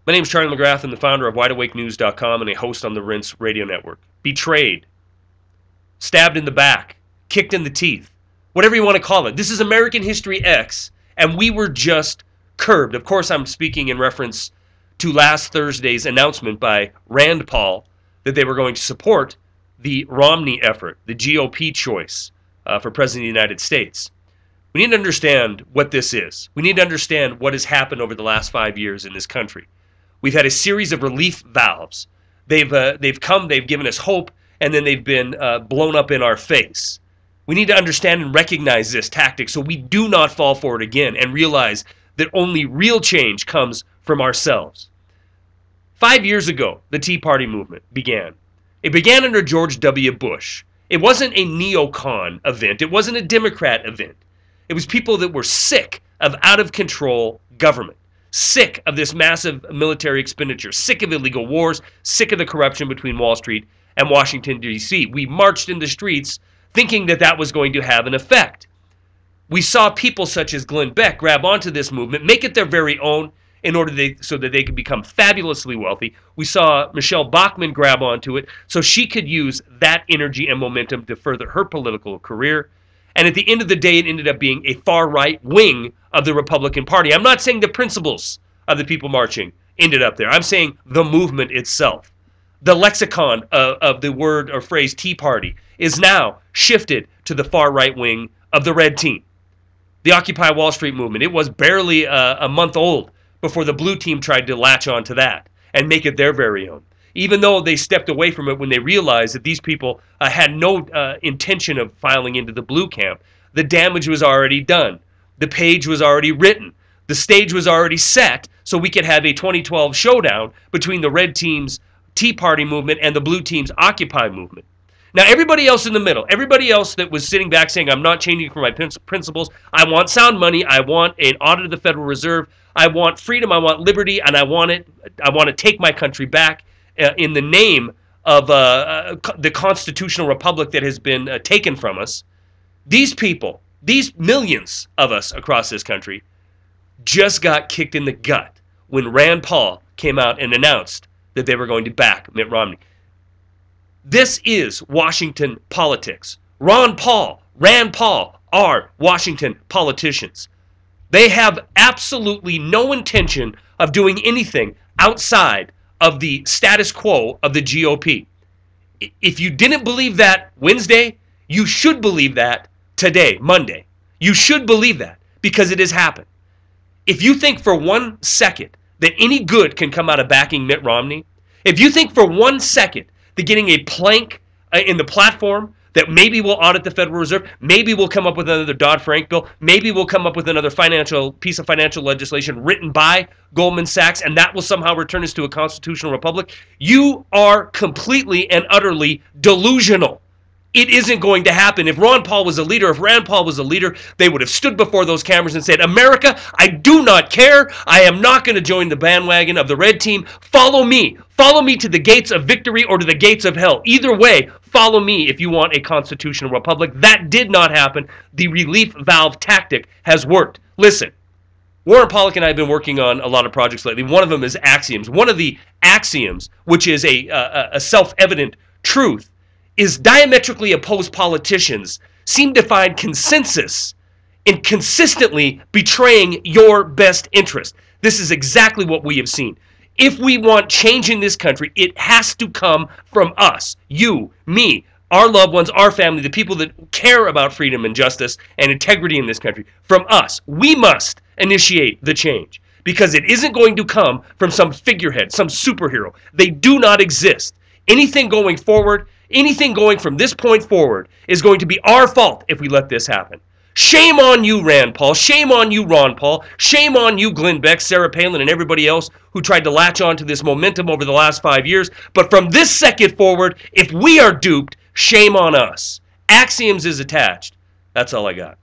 My name is Charlie McGrath. I'm the founder of WideAwakeNews.com and a host on the Rinse Radio Network. Betrayed, stabbed in the back, kicked in the teeth, whatever you want to call it. This is American History X, and we were just curbed. Of course, I'm speaking in reference to last Thursday's announcement by Rand Paul that they were going to support the Romney effort, the GOP choice for President of the United States. We need to understand what this is. We need to understand what has happened over the last 5 years in this country. We've had a series of relief valves. They've come, they've given us hope, and then they've been blown up in our face. We need to understand and recognize this tactic so we do not fall for it again and realize that only real change comes from ourselves. 5 years ago, the Tea Party movement began. It began under George W. Bush. It wasn't a neocon event. It wasn't a Democrat event. It was people that were sick of out-of-control government, sick of this massive military expenditure, sick of illegal wars, sick of the corruption between Wall Street and Washington, D.C. We marched in the streets thinking that that was going to have an effect. We saw people such as Glenn Beck grab onto this movement, make it their very own in order so that they could become fabulously wealthy. We saw Michelle Bachmann grab onto it so she could use that energy and momentum to further her political career. And at the end of the day, it ended up being a far-right wing of the Republican Party. I'm not saying the principles of the people marching ended up there. I'm saying the movement itself. The lexicon of the word or phrase Tea Party is now shifted to the far-right wing of the Red Team. The Occupy Wall Street movement, it was barely a month old before the Blue Team tried to latch on to that and make it their very own. Even though they stepped away from it when they realized that these people had no intention of filing into the blue camp, the damage was already done. The page was already written. The stage was already set so we could have a 2012 showdown between the Red Team's Tea Party movement and the Blue Team's Occupy movement. Now, everybody else in the middle, everybody else that was sitting back saying, I'm not changing from my principles, I want sound money, I want an audit of the Federal Reserve, I want freedom, I want liberty, and I want to take my country back in the name of the constitutional republic that has been taken from us. These people, these millions of us across this country, just got kicked in the gut when Rand Paul came out and announced that they were going to back Mitt Romney. This is Washington politics. Rand Paul are Washington politicians. They have absolutely no intention of doing anything outside of the status quo of the GOP. If you didn't believe that Wednesday, you should believe that today, Monday. You should believe that because it has happened. If you think for 1 second that any good can come out of backing Mitt Romney, if you think for 1 second that getting a plank in the platform that maybe we'll audit the Federal Reserve, maybe we'll come up with another Dodd-Frank bill, maybe we'll come up with another piece of financial legislation written by Goldman Sachs, and that will somehow return us to a constitutional republic, you are completely and utterly delusional. It isn't going to happen. If Rand Paul was a leader, they would have stood before those cameras and said, America, I do not care. I am not going to join the bandwagon of the Red Team. Follow me. Follow me to the gates of victory or to the gates of hell. Either way, follow me if you want a constitutional republic. That did not happen. The relief valve tactic has worked. Listen, Warren Pollack and I have been working on a lot of projects lately. One of them is Axioms. One of the axioms, which is a self-evident truth, is diametrically opposed politicians seem to find consensus in consistently betraying your best interest. This is exactly what we have seen. If we want change in this country, it has to come from us, you, me, our loved ones, our family, the people that care about freedom and justice and integrity in this country. From us, we must initiate the change because it isn't going to come from some figurehead, some superhero. They do not exist. Anything going forward, anything going from this point forward is going to be our fault if we let this happen. Shame on you, Rand Paul. Shame on you, Ron Paul. Shame on you, Glenn Beck, Sarah Palin, and everybody else who tried to latch on to this momentum over the last 5 years. But from this second forward, if we are duped, shame on us. Axioms is attached. That's all I got.